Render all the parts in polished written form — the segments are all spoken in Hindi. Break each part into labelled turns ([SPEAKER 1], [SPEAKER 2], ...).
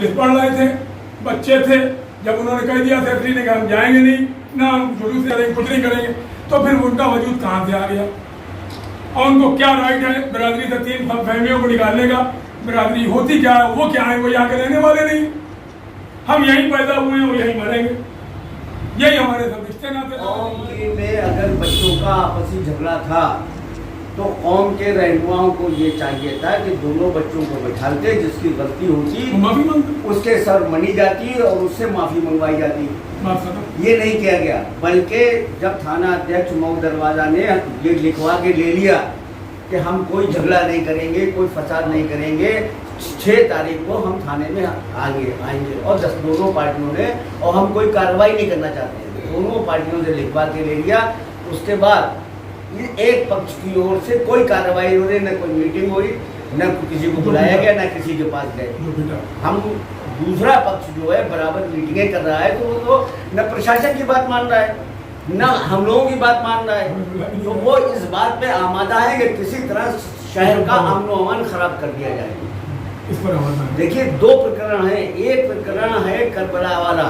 [SPEAKER 1] मजलिस पढ़ रहे थे, बच्चे थे। जब उन्होंने कह दिया सेक्रेटरी ने कि हम जाएंगे नहीं, ना हम जुलूस करेंगे, कुछ नहीं करेंगे, तो फिर उनका वजूद कहाँ से आ गया? और उनको क्या राइट है बिरादरी से 3 फहमियों को निकालने का? बिरादरी होती क्या है, वो क्या है? वो यहाँ के रहने वाले नहीं, हम यहीं पैदा हुए हैं और यहीं मरेंगे। यही हमारे सब रिश्ते नाते।
[SPEAKER 2] कौम में अगर बच्चों का आपसी झगड़ा था तो कौम के रहनुमाओं को ये चाहिए था कि दोनों बच्चों को बैठाते, जिसकी गलती होती
[SPEAKER 1] माफी मांगते,
[SPEAKER 2] उसके सर मनी जाती और उससे माफी मंगवाई जाती। ये नहीं किया गया, बल्कि जब थाना अध्यक्ष मऊ दरवाजा ने ये लिखवा के ले लिया कि हम कोई झगड़ा नहीं करेंगे, कोई फसाद नहीं करेंगे, 6 तारीख को हम थाने में आएंगे और दोनों पार्टियों ने, और हम कोई कार्रवाई नहीं करना चाहते हैं, दोनों पार्टियों से लिखवा के ले लिया। उसके बाद एक पक्ष की ओर से कोई कार्रवाई हो रही, न कोई मीटिंग हुई, न किसी को बुलाया गया, न किसी के पास गए। हम दूसरा पक्ष जो है बराबर मीटिंगें कर रहा है, तो वो तो न प्रशासन की बात मान रहा है, न हम लोगों की बात मान रहा है। तो वो इस बात पे आमादा है कि किसी तरह शहर का अमन व अमान खराब कर दिया जाए। देखिए 2 प्रकरण है। एक प्रकरण है करबला वाला,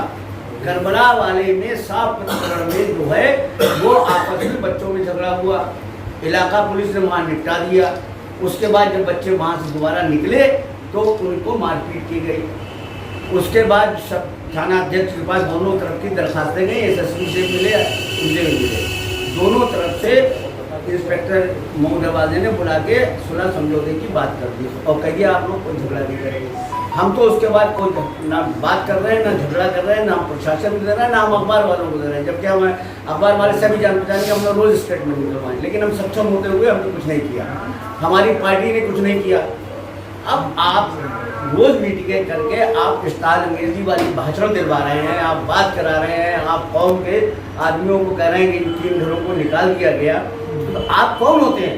[SPEAKER 2] करबला वाले में साफ प्रकरण में जो है वो आपस में बच्चों में झगड़ा हुआ, इलाका पुलिस ने वहाँ निपटा दिया। उसके बाद जब बच्चे वहाँ से दोबारा निकले तो उनको मारपीट की गई। उसके बाद सब थाना अध्यक्ष के पास दोनों तरफ की दरखास्तें गई, SSP से मिले, उनसे भी मिले। दोनों तरफ से इंस्पेक्टर मऊ दरवाजे ने बुला के सुलह समझौते की बात कर दी और कहिए आप लोग कोई झगड़ा नहीं करेंगे। हम तो उसके बाद कोई ना बात कर रहे हैं, ना झगड़ा कर रहे हैं, ना प्रशासन को दे रहा है, ना हम अखबार वालों को दे रहे हैं। जबकि हम अखबार वाले सभी जान पहचान के हम लोग रोज स्टेटमेंट निकलवाएं, लेकिन हम सक्षम होते हुए हमने कुछ नहीं किया, हमारी पार्टी ने कुछ नहीं किया। अब आप रोज मीटिंगें करके आप स्टाइल अंग्रेजी वाली भाषण दिलवा रहे हैं, आप बात करा रहे हैं, आप कौम के आदमियों को कह रहे हैं कि 3 घरों को निकाल दिया गया। तो आप कौन होते हैं?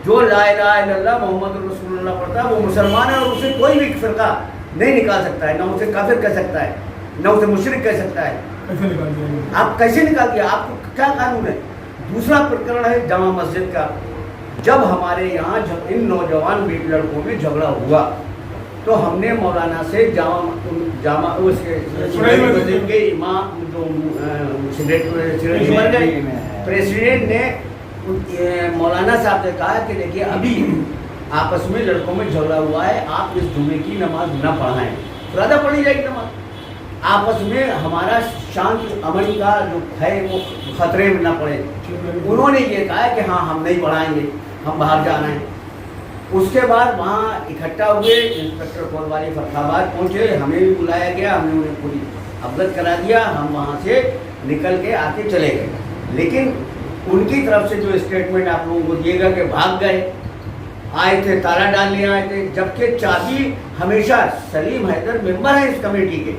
[SPEAKER 2] जो ला इलाहा इल्लल्लाह मोहम्मद रसूलुल्लाह पढ़ता है वो मुसलमान है, और उसे कोई भी फिरका नहीं निकाल सकता है, ना उसे काफिर कह सकता है, ना उसे मुशरिक कह सकता है।
[SPEAKER 1] कैसे निकाल दिया?
[SPEAKER 2] आप कैसे निकाल दिया? आपको क्या कानून है? दूसरा प्रकरण है जामा मस्जिद का। जब हमारे यहाँ इन नौजवान लड़कों में झगड़ा हुआ तो हमने मौलाना से जामा उसके मस्जिद के इमाम जो प्रेसिडेंट ने मौलाना साहब ने कहा कि देखिए अभी आपस में लड़कों में झगड़ा हुआ है, आप इस जुमे की नमाज न पढ़ाएं, ज़्यादा पढ़ी जाएगी नमाज, आपस में हमारा शांति अमन का जो है वो खतरे में न पड़े। उन्होंने ये कहा कि हाँ हम नहीं पढ़ाएंगे, हम बाहर जा रहे हैं। उसके बाद वहाँ इकट्ठा हुए, इंस्पेक्टर कोतवाली फरखाबाद पहुँचे, हमें भी बुलाया गया, हमने उन्हें पूरी अवगत करा दिया, हम वहाँ से निकल के आके चले गए। लेकिन उनकी तरफ से जो स्टेटमेंट आप लोगों को दिएगा कि भाग गए, आए थे ताला डालने आए थे, जबकि चाबी हमेशा सलीम हैदर मेंबर है इस कमेटी के,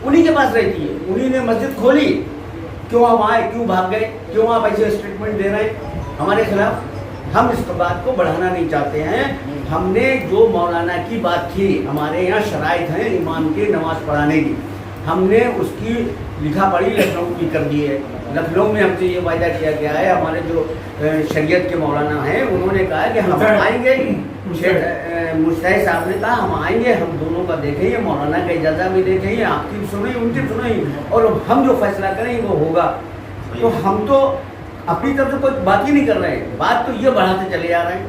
[SPEAKER 2] उन्हीं के पास रहती है, उन्हीं ने मस्जिद खोली। क्यों हम आए, क्यों भाग गए, क्यों आप ऐसे स्टेटमेंट दे रहे हैं हमारे खिलाफ? हम इस बात को बढ़ाना नहीं चाहते हैं। हमने जो मौलाना की बात की, हमारे यहाँ शराइत हैं इमाम की नमाज पढ़ाने की, हमने उसकी लिखा पढ़ी लखनऊ की कर दी है। लखनऊ में हमसे ये वायदा किया गया है, हमारे जो शरीयत के मौलाना हैं उन्होंने कहा कि हम आएंगे, मुस्तैद साहब ने कहा हम आएंगे, हम दोनों का देखेंगे, मौलाना का इजाज़त भी देखेंगे, आपकी भी सुनेंगे, उनकी भी सुनेंगे, और हम जो फैसला करेंगे वो होगा। तो हम तो अपनी तरफ से कोई बात ही नहीं कर रहे हैं, बात तो ये बढ़ाते चले जा रहे हैं।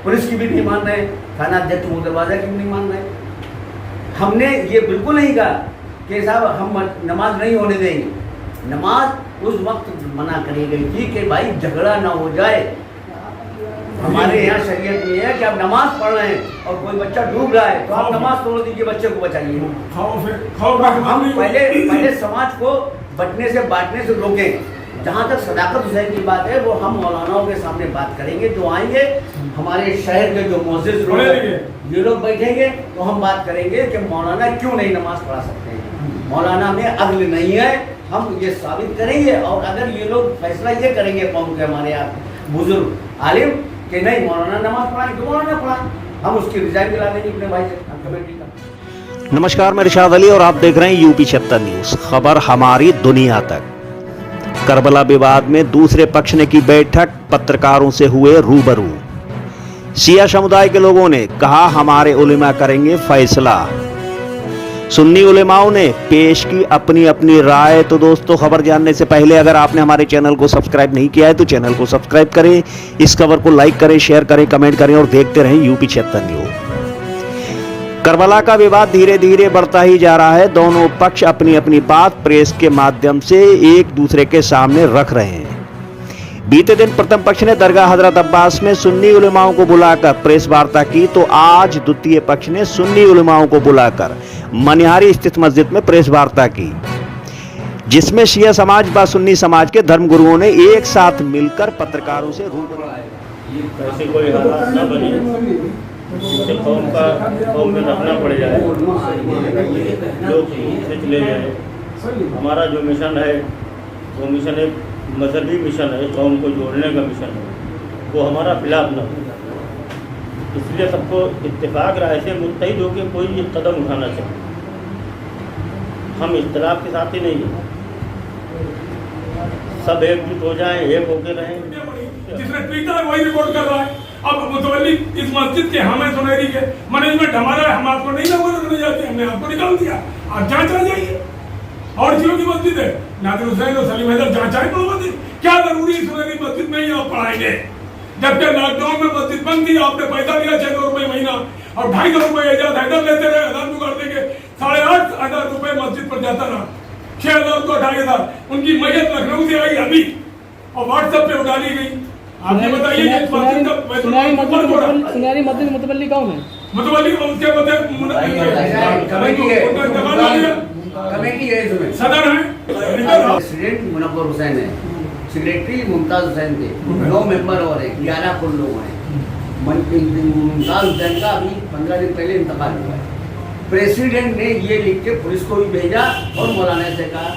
[SPEAKER 2] पुलिस की भी नहीं मान रहे, थाना अध्यक्ष मऊ दरवाजा की भी नहीं मान रहे। हमने ये बिल्कुल नहीं कहा कि साहब हम नमाज नहीं होने देंगे। नमाज उस वक्त मना करी गई थी कि भाई झगड़ा ना हो जाए। हमारे यहाँ शरीयत में है कि आप नमाज पढ़ रहे हैं और कोई बच्चा डूब रहा है तो आप नमाज तोड़ दीजिए, बच्चे को बचाइए। हम पहले समाज को बटने से बांटने से रोकें। जहाँ तक सदाकत हुसैन की बात है वो हम मौलानाओं के सामने बात करेंगे, जो आएंगे हमारे शहर के जो मुअज़्ज़िज़ लोग ये लोग बैठेंगे तो हम बात करेंगे कि मौलाना क्यों नहीं नमाज पढ़ा सकते हैं, मौलाना में अक्ल नहीं है, हम ये साबित करेंगे। और अगर ये लोग फैसला ये करेंगे कौम के हमारे यहाँ बुजुर्ग आलिम कि नहीं मौलाना नमाज पढ़ाएं तो मौलाना पढ़ाएं, हम उसकी रिजाइन दिला देंगे अपने भाई से कमेटी का।
[SPEAKER 3] नमस्कार, मैं इरशाद अली और आप देख रहे हैं यूपी 76 न्यूज़, खबर हमारी दुनिया तक। करबला विवाद में दूसरे पक्ष ने की बैठक, पत्रकारों से हुए रूबरू। शिया समुदाय के लोगों ने कहा हमारे उलेमा करेंगे फैसला। सुन्नी उलेमाओं ने पेश की अपनी अपनी राय। तो दोस्तों, खबर जानने से पहले अगर आपने हमारे चैनल को सब्सक्राइब नहीं किया है तो चैनल को सब्सक्राइब करें, इस खबर को लाइक करें, शेयर करें, कमेंट करें और देखते रहें यूपी 76 न्यूज। करबला का विवाद धीरे धीरे बढ़ता ही जा रहा है। दोनों पक्ष अपनी अपनी बात प्रेस के माध्यम से एक दूसरे के सामने रख रहे हैं। बीते दिन प्रथम पक्ष ने दरगाह हजरत अब्बास में सुन्नी उलेमाओं को बुलाकर प्रेस वार्ता की, तो आज द्वितीय पक्ष ने सुन्नी उलेमाओं को बुलाकर मनिहारी स्थित मस्जिद में प्रेस वार्ता की, जिसमें शिया समाज व सुन्नी समाज के धर्मगुरुओं ने एक साथ मिलकर पत्रकारों से रूबरू
[SPEAKER 4] ऐसे कोई हालात न बने जिससे कौम में रखना पड़ जाए, लोग से चले जाए। हमारा जो मिशन है वो मिशन एक मजहबी मिशन है, कौम को जोड़ने का मिशन है, वो हमारा खिलाफ न हो। इसलिए सबको इत्तेफाक राय से मुत्तहिद होकर कोई ये कदम उठाना चाहिए। हम इख्तिलाफ के साथ ही नहीं हैं, सब एकजुट हो जाएं, एक होकर रहें।
[SPEAKER 1] जिसने ट्वीटर है वही रिपोर्ट कर रहा है। अब मुतवल्ली इस मस्जिद के हमें सुनहरी के मैनेजमेंट हमारा है, हम आपको नहीं लगने जाते, हमने आपको निकाल दिया, आप जांच आ जाइए। और जियो की मस्जिद है, नादिर हुसैन और सलीम हैदर जांचाएं मस्जिद, क्या जरूरी सुनहरी मस्जिद में ही आप पढ़ाएंगे? जबकि लॉकडाउन में मस्जिद बंद थी, आपने पैसा दिया 600 रुपए महीना और 250 रुपए एजाज हैदर लेते रहे, हजार कर देंगे, 8,500 रुपए मस्जिद पर जाता रहा, 6,000 को 2,500। उनकी मैयत लखनऊ से आई अभी और व्हाट्सएप पे उठा ली गई। आपने बताइए
[SPEAKER 5] सुनहरी मस्जिद मुतवल्ली कौन है?
[SPEAKER 1] मुतवल्ली उसके
[SPEAKER 2] कमेटी है इसमें
[SPEAKER 1] सदर है,
[SPEAKER 2] प्रेसिडेंट मुनव्वर हुसैन है, सेक्रेटरी मुमताज हुसैन थे, 9 मेंबर और हैं, 11 कुल लोग हैं। मुमताज हुसैन का अभी 15 दिन पहले इंतकाल हुआ है। प्रेसिडेंट ने ये लिख के पुलिस को भी भेजा और मौलाना से कहा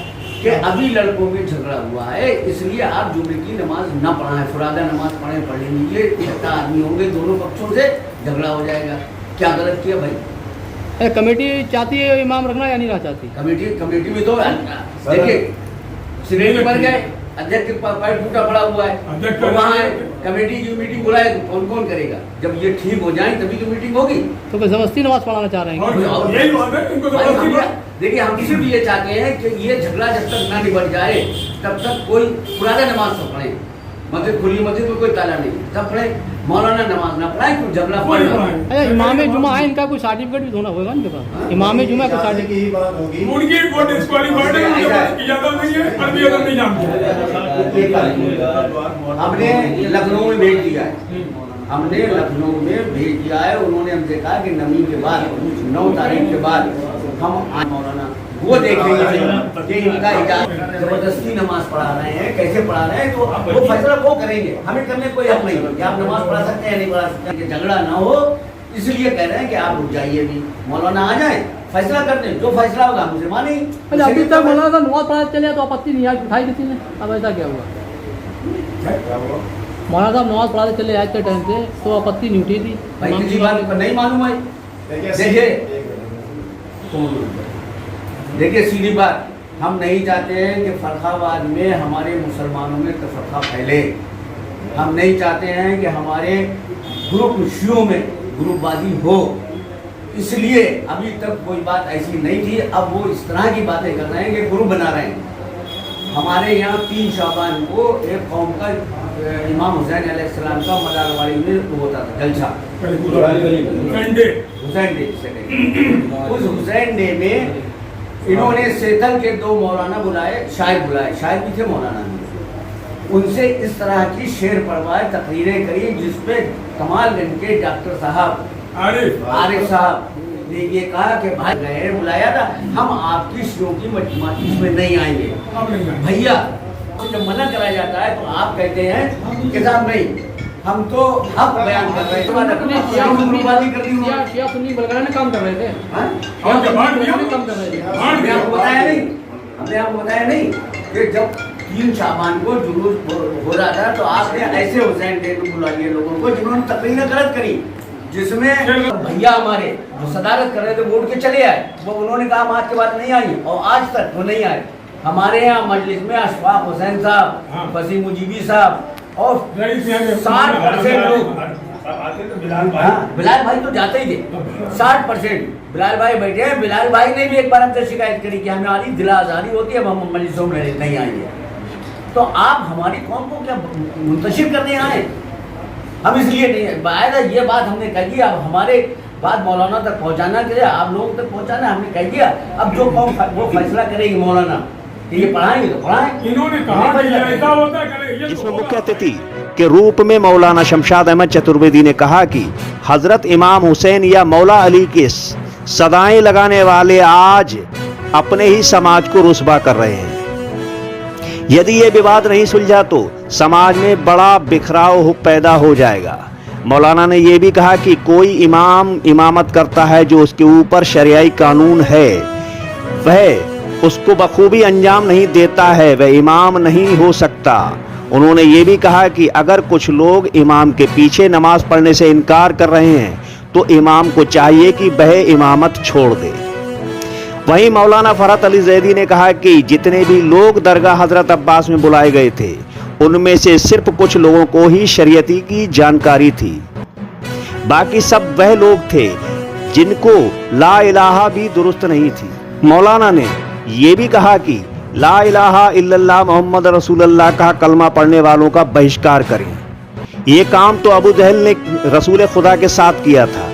[SPEAKER 2] कि अभी लड़कों में झगड़ा हुआ है, इसलिए आप जुमे की नमाज न पढ़ाएं, फुरादा नमाज पढ़ लीजिए, 6 आदमी होंगे, दोनों पक्षों से झगड़ा हो जाएगा। क्या गलत किया भाई?
[SPEAKER 5] कमेटी चाहती है इमाम रखना या नहीं रखना चाहती?
[SPEAKER 2] कमेटी में तो देखिए सिनेट बन गए, अध्यक्ष का पैर टूटा पड़ा हुआ है, तो वहाँ कमेटी की मीटिंग बुलाए तो कौन कौन करेगा? जब ये ठीक हो जाए तभी तो मीटिंग होगी।
[SPEAKER 5] तो कोई जबरदस्ती नमाज पढ़ाना चाह रहे हैं?
[SPEAKER 2] देखिए हम सिर्फ ये चाहते हैं कि ये झगड़ा जब तक ना निबट जाए तब तक कोई पुराना नमाज सब पढ़े, मस्जिद खुली मस्जिद में कोई ताला नहीं, सब पढ़े, मौलाना नमाज ना पढ़ाए, क्यों झगड़ा
[SPEAKER 5] अच्छा, इमाम जुमा है, इनका कोई सर्टिफिकेट भी होना होगा इनके पास? इमाम जुमा का सर्टिफिकेट
[SPEAKER 1] उनकी कोई डिस्क्वालीफाइड है, उनके पास इजाजत नहीं है, अरबी अदब नहीं जानते।
[SPEAKER 2] हमने लखनऊ में भेज दिया है, हमने लखनऊ में भेज दिया है। उन्होंने हमसे कहा कि नमी के बाद 9 तारीख के बाद हम मौलाना वो देखेंगे कि इनका इजाजत जबरदस्ती नमाज पढ़ा रहे हैं, कैसे पढ़ा रहे हैं, तो वो फैसला वो करेंगे, हमें करने कोई हक नहीं कि आप नमाज पढ़ा सकते हैं नहीं पढ़ा सकते हैं, झगड़ा ना हो इसलिए कह रहे हैं कि आप रुक जाइए, भी मौलाना आ जाए, फैसला करते हैं, जो फैसला होगा हमसे मानेंगे।
[SPEAKER 5] अभी तक मौलाना साहब नमाज पढ़ा चले तो आपत्ति नहीं आज उठाई किसी ने, अब ऐसा क्या हुआ? मौलाना साहब नमाज पढ़ाते चले आज के टाइम से तो आपत्ति नहीं उठी थी?
[SPEAKER 2] भाई किसी बात नहीं मालूम है। देखिए सीधी बात, हम नहीं चाहते हैं कि फरकाबाद में हमारे मुसलमानों में तफरका फैले, हम नहीं चाहते हैं कि हमारे ग्रुप शियों में ग्रुपबाजी हो, इसलिए अभी तक कोई बात ऐसी नहीं थी। अब वो इस तरह की बातें कर रहे हैं कि ग्रुप बना रहे हैं। हमारे यहाँ 3 शाबान को एक कौम का इमाम हुसैन अलैहिस्सलाम का मदारवाड़ी में होता था जलसा, हुसैन डे से। उस हुसैन डे में इन्होंने सेतल के 2 मौलाना बुलाए, शायद भी थे मौलाना में, उनसे इस तरह की शेर पढ़वाए, तकरीरें करी, जिसपे कमालगंज के डॉक्टर साहब आरिफ साहब ने ये कहा कि भाई गए बुलाया था, हम आपकी शियों की मजलिस में नहीं आएंगे। भैया जब मना कराया जाता है तो आप कहते हैं कि साहब नहीं, हम तो हक बयान कर रहे हैं।
[SPEAKER 5] शिया सुन्नी बलगड़ा ने काम कर रहे थे,
[SPEAKER 1] काम
[SPEAKER 5] कर रहे थे।
[SPEAKER 2] हमने आपको बताया नहीं कि जब 3 शाबान को जुलूस हो रहा था तो आपने ऐसे हुसैन डे को बुला लिए लोगों को जिन्होंने तकरीरें गलत करी, जिसमें भैया हमारे जो सदारत कर रहे थे वोट के चले आए, वो उन्होंने कहा हम आज के बाद नहीं आई, और आज तक वो नहीं आए। हमारे यहाँ मजलिस में अशफाक हुसैन साहब, वसीम मुजीबी साहब और 60% लोग
[SPEAKER 1] अब आते तो बिलाल भाई।
[SPEAKER 2] हाँ, बिलाल भाई तो जाते ही थे 60%। बिलाल भाई बैठे हैं, बिलाल भाई ने भी एक बार हमसे शिकायत करी कि हमारी दिला आज़ादी होती है, अब हम मजलिसों में नहीं आएंगे। तो आप हमारी कौम को क्या मुंतशिर करने आए? हम इसलिए नहीं बायदा ये बात हमने कह दिया। अब हमारे बात मौलाना तक पहुंचाना के लिए आप लोगों तक पहुंचाना हमने कह दिया। अब जो कौम वो फैसला करेगी मौलाना कि ये पढ़ाएंगे तो पढ़ाएं।
[SPEAKER 1] इन्होंने कहा कि ऐसा होता है, ये
[SPEAKER 3] जिसमें मुख्य अतिथि के रूप में मौलाना शमशाद अहमद चतुर्वेदी ने कहा कि हजरत इमाम हुसैन या मौला अली के सदाएं लगाने वाले आज अपने ही समाज को रुस्वा कर रहे हैं। यदि ये विवाद नहीं सुलझा तो समाज में बड़ा बिखराव पैदा हो जाएगा। मौलाना ने यह भी कहा कि कोई इमाम इमामत करता है जो उसके ऊपर शरियाई कानून है, वह उसको बखूबी अंजाम नहीं देता है, वह इमाम नहीं हो सकता। उन्होंने ये भी कहा कि अगर कुछ लोग इमाम के पीछे नमाज पढ़ने से इनकार कर रहे हैं तो इमाम को चाहिए कि वह इमामत छोड़ दे। वहीं मौलाना फरहत अली जैदी ने कहा कि जितने भी लोग दरगाह हजरत अब्बास में बुलाए गए थे उनमें से सिर्फ कुछ लोगों को ही शरीयती की जानकारी थी, बाकी सब वह लोग थे जिनको ला इलाहा भी दुरुस्त नहीं थी। मौलाना ने यह भी कहा कि ला इलाहा इल्लल्लाह मोहम्मद रसूलुल्लाह का कलमा पढ़ने वालों का बहिष्कार करें। ये काम तो अबू जहल ने रसूल खुदा के साथ किया था।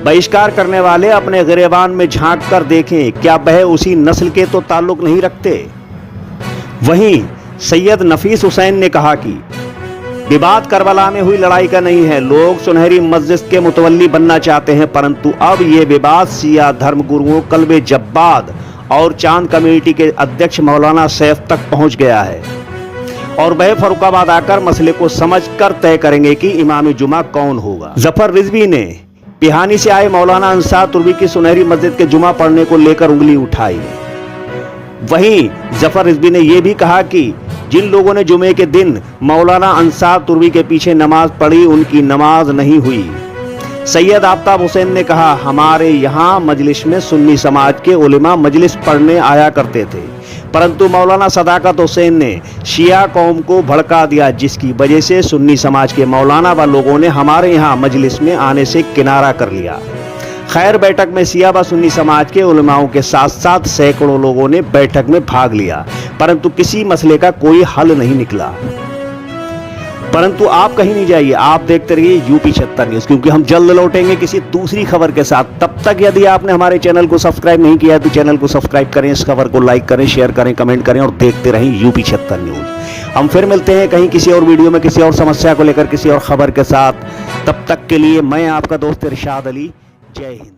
[SPEAKER 3] बहिष्कार करने वाले अपने गिरेबान में झांक कर देखें, क्या वह उसी नस्ल के तो ताल्लुक नहीं रखते। वहीं सैयद नफीस हुसैन ने कहा कि विवाद करबला में हुई लड़ाई का नहीं है, लोग सुनहरी मस्जिद के मुतवल्ली बनना चाहते हैं, परंतु अब ये विवाद शिया धर्म गुरुओं कल्बे जब्बाद और चांद कमेटी के अध्यक्ष मौलाना सैफ तक पहुंच गया है और वह फरुखाबाद आकर मसले को समझकर तय करेंगे कि इमाम जुमा कौन होगा। जफर रिजवी ने पिहानी से आए मौलाना अंसार तुर्वी की सुनहरी मस्जिद के जुमा पढ़ने को लेकर उंगली उठाई। वहीं जफर रिजवी ने यह भी कहा कि जिन लोगों ने जुमे के दिन मौलाना अंसार तुर्वी के पीछे नमाज पढ़ी उनकी नमाज नहीं हुई। सैयद आफ्ताब हुसैन ने कहा, हमारे यहाँ मजलिस में सुन्नी समाज के उलेमा मजलिस पढ़ने आया करते थे, परंतु मौलाना सदाकत हुसैन ने शिया कौम को भड़का दिया, जिसकी वजह से सुन्नी समाज के मौलाना व लोगों ने हमारे यहाँ मजलिस में आने से किनारा कर लिया। खैर, बैठक में शिया व सुन्नी समाज के उलेमाओं के साथ साथ सैकड़ों लोगों ने बैठक में भाग लिया, परंतु किसी मसले का कोई हल नहीं निकला। परंतु आप कहीं नहीं जाइए, आप देखते रहिए यूपी 76 न्यूज़, क्योंकि हम जल्द लौटेंगे किसी दूसरी खबर के साथ। तब तक यदि आपने हमारे चैनल को सब्सक्राइब नहीं किया है तो चैनल को सब्सक्राइब करें, इस खबर को लाइक करें, शेयर करें, कमेंट करें और देखते रहें यूपी 76 न्यूज़। हम फिर मिलते हैं कहीं किसी और वीडियो में किसी और समस्या को लेकर किसी और खबर के साथ। तब तक के लिए मैं आपका दोस्त इरशाद अली। जय हिंद।